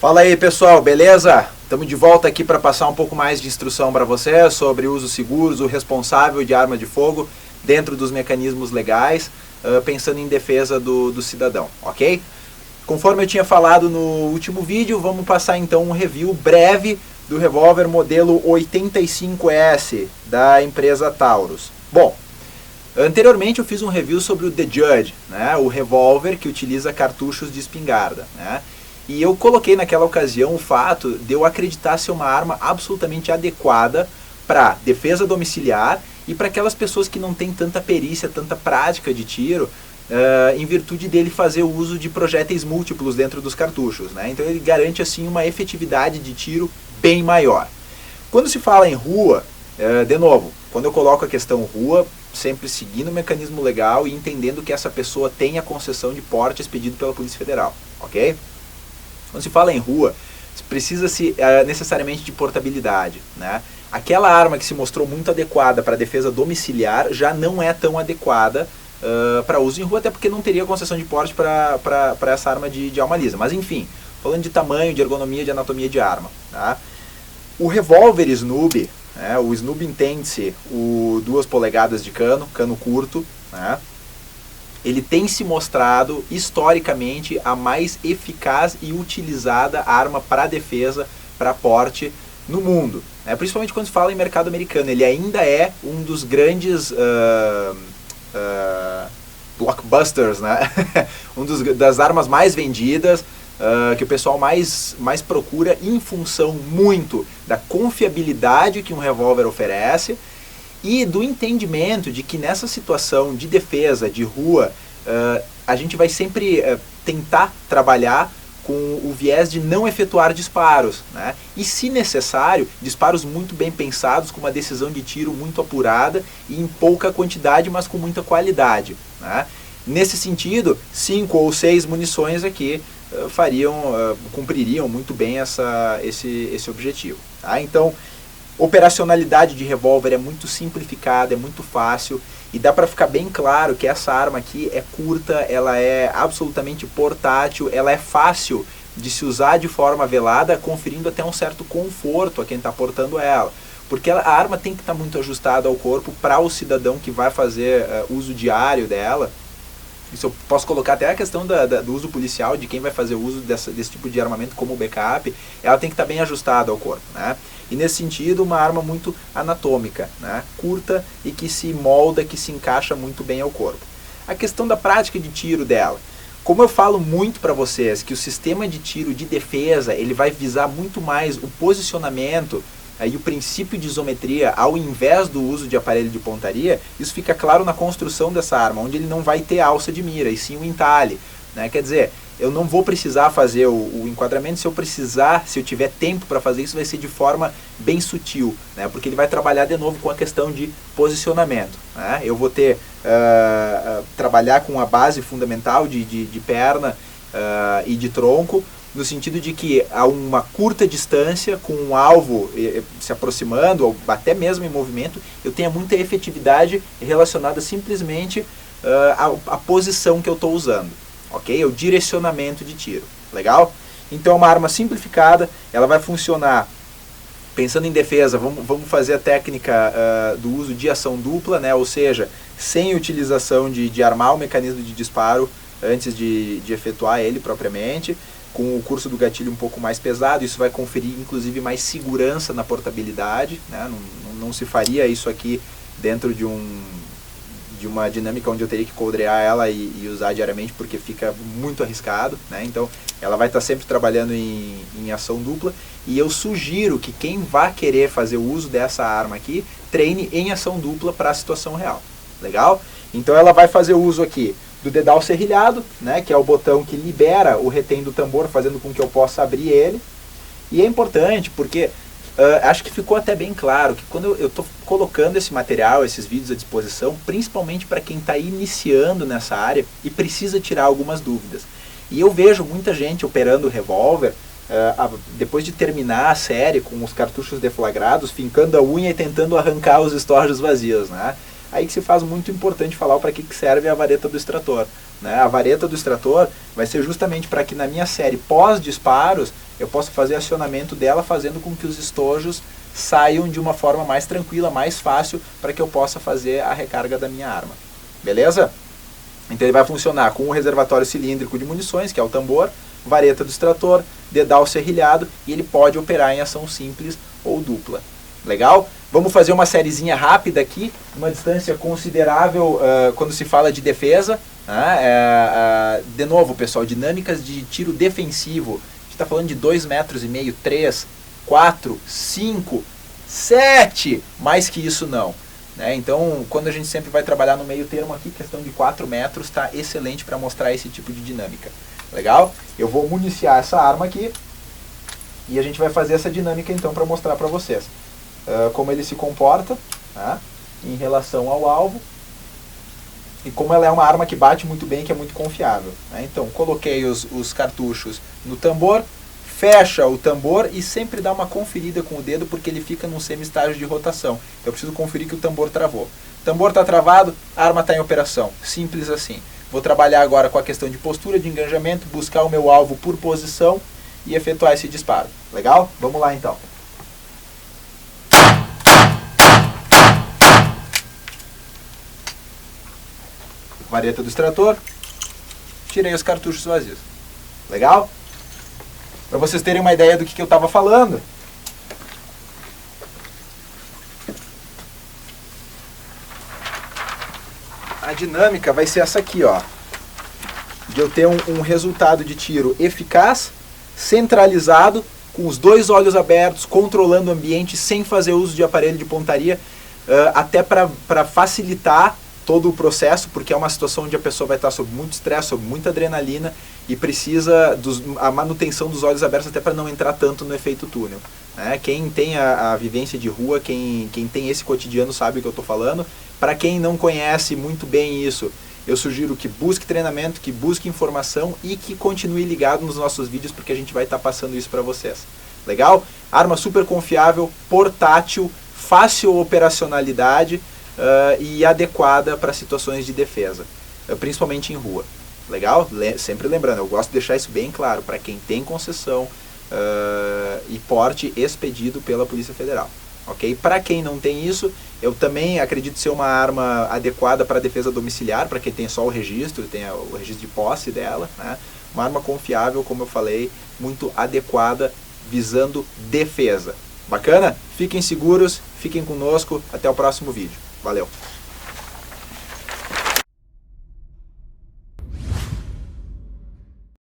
Fala aí pessoal, beleza? Estamos de volta aqui para passar um pouco mais de instrução para vocês sobre usos seguros, o responsável de arma de fogo dentro dos mecanismos legais, pensando em defesa do cidadão, ok? Conforme eu tinha falado no último vídeo, vamos passar então um review breve do revólver modelo 85S da empresa Taurus. Bom, anteriormente eu fiz um review sobre o The Judge, né, o revólver que utiliza cartuchos de espingarda, né? E eu coloquei naquela ocasião o fato de eu acreditar ser uma arma absolutamente adequada para defesa domiciliar e para aquelas pessoas que não têm tanta perícia, tanta prática de tiro, em virtude dele fazer o uso de projéteis múltiplos dentro dos cartuchos, né? Então ele garante assim uma efetividade de tiro bem maior. Quando se fala em rua, de novo, quando eu coloco a questão rua, sempre seguindo o mecanismo legal e entendendo que essa pessoa tem a concessão de porte expedido pela Polícia Federal, ok? Quando se fala em rua, precisa-se necessariamente de portabilidade, né? Aquela arma que se mostrou muito adequada para defesa domiciliar já não é tão adequada para uso em rua, até porque não teria concessão de porte para essa arma de alma lisa. Mas enfim, falando de tamanho, de ergonomia, de anatomia de arma, tá? O revólver Snub, né, o Snub Intense, o 2 polegadas de cano curto, né? Ele tem se mostrado historicamente a mais eficaz e utilizada arma para defesa, para porte no mundo, né? Principalmente quando se fala em mercado americano. Ele ainda é um dos grandes blockbusters, né? Das armas mais vendidas, que o pessoal mais procura em função muito da confiabilidade que um revólver oferece e do entendimento de que nessa situação de defesa, de rua, a gente vai sempre tentar trabalhar com o viés de não efetuar disparos, né? E se necessário, disparos muito bem pensados, com uma decisão de tiro muito apurada e em pouca quantidade, mas com muita qualidade, né? Nesse sentido, 5 ou 6 munições aqui cumpririam muito bem esse objetivo, tá? Então, operacionalidade de revólver é muito simplificada, é muito fácil e dá para ficar bem claro que essa arma aqui é curta, ela é absolutamente portátil, ela é fácil de se usar de forma velada, conferindo até um certo conforto a quem está portando ela. Porque a arma tem que estar muito ajustada ao corpo para o cidadão que vai fazer uso diário dela. Isso eu posso colocar até a questão do uso policial, de quem vai fazer uso desse tipo de armamento como backup, ela tem que estar bem ajustada ao corpo, né? E nesse sentido, uma arma muito anatômica, né? Curta e que se molda, que se encaixa muito bem ao corpo. A questão da prática de tiro dela. Como eu falo muito para vocês que o sistema de tiro de defesa, ele vai visar muito mais o posicionamento e o princípio de isometria ao invés do uso de aparelho de pontaria, isso fica claro na construção dessa arma, onde ele não vai ter alça de mira, e sim o entalhe, né? Quer dizer, eu não vou precisar fazer o enquadramento, se eu tiver tempo para fazer isso, vai ser de forma bem sutil, né? Porque ele vai trabalhar de novo com a questão de posicionamento, né? Eu vou ter, trabalhar com a base fundamental de perna e de tronco, no sentido de que a uma curta distância, com um alvo se aproximando, ou até mesmo em movimento, eu tenha muita efetividade relacionada simplesmente à posição que eu estou usando, ok? O direcionamento de tiro, legal? Então é uma arma simplificada, ela vai funcionar, pensando em defesa, vamos fazer a técnica do uso de ação dupla, né? Ou seja, sem utilização de armar o mecanismo de disparo antes de efetuar ele propriamente, com o curso do gatilho um pouco mais pesado, isso vai conferir inclusive mais segurança na portabilidade, né? Não se faria isso aqui dentro de uma dinâmica onde eu teria que coldrear ela e usar diariamente, porque fica muito arriscado, né? Então ela vai estar sempre trabalhando em ação dupla, e eu sugiro que quem vai querer fazer o uso dessa arma aqui, treine em ação dupla para a situação real, legal? Então ela vai fazer uso aqui do dedal serrilhado, né, que é o botão que libera o retém do tambor, fazendo com que eu possa abrir ele. E é importante porque acho que ficou até bem claro que quando eu estou colocando esse material, esses vídeos à disposição, principalmente para quem está iniciando nessa área e precisa tirar algumas dúvidas. E eu vejo muita gente operando revólver, depois de terminar a série com os cartuchos deflagrados, fincando a unha e tentando arrancar os estojos vazios, né? Aí que se faz muito importante falar para que serve a vareta do extrator, né? A vareta do extrator vai ser justamente para que na minha série pós-disparos eu posso fazer acionamento dela fazendo com que os estojos saiam de uma forma mais tranquila, mais fácil, para que eu possa fazer a recarga da minha arma. Beleza? Então ele vai funcionar com o reservatório cilíndrico de munições, que é o tambor, vareta do extrator, dedal serrilhado, e ele pode operar em ação simples ou dupla. Legal? Vamos fazer uma sériezinha rápida aqui, uma distância considerável quando se fala de defesa. De novo, pessoal, dinâmicas de tiro defensivo. A gente está falando de 2,5 metros, 3, 4, 5, 7, mais que isso não. Então, quando a gente sempre vai trabalhar no meio termo aqui, questão de 4 metros, está excelente para mostrar esse tipo de dinâmica. Legal? Eu vou municiar essa arma aqui e a gente vai fazer essa dinâmica então para mostrar para vocês como ele se comporta, tá, em relação ao alvo e como ela é uma arma que bate muito bem, que é muito confiável. Então, coloquei os cartuchos no tambor, fecha o tambor e sempre dá uma conferida com o dedo porque ele fica num semi-estágio de rotação. Eu preciso conferir que o tambor travou. O tambor está travado, a arma está em operação. Simples assim. Vou trabalhar agora com a questão de postura de engajamento, buscar o meu alvo por posição e efetuar esse disparo. Legal? Vamos lá então. Vareta do extrator. Tirei os cartuchos vazios. Legal? Para vocês terem uma ideia do que eu estava falando. A dinâmica vai ser essa aqui, ó. De eu ter um resultado de tiro eficaz, centralizado, com os 2 olhos abertos, controlando o ambiente, sem fazer uso de aparelho de pontaria, até para facilitar todo o processo, porque é uma situação onde a pessoa vai estar sob muito estresse, sob muita adrenalina, e precisa a manutenção dos olhos abertos até para não entrar tanto no efeito túnel. Quem tem a vivência de rua, quem tem esse cotidiano sabe o que eu estou falando. Para quem não conhece muito bem isso, eu sugiro que busque treinamento, que busque informação e que continue ligado nos nossos vídeos, porque a gente vai estar passando isso para vocês. Legal? Arma super confiável, portátil, fácil operacionalidade e adequada para situações de defesa, principalmente em rua. Legal? Sempre lembrando, eu gosto de deixar isso bem claro, para quem tem concessão e porte expedido pela Polícia Federal. Okay? Para quem não tem isso, eu também acredito ser uma arma adequada para defesa domiciliar, para quem tem só o registro, tem o registro de posse dela, né? Uma arma confiável, como eu falei, muito adequada, visando defesa. Bacana? Fiquem seguros, fiquem conosco, até o próximo vídeo. Valeu!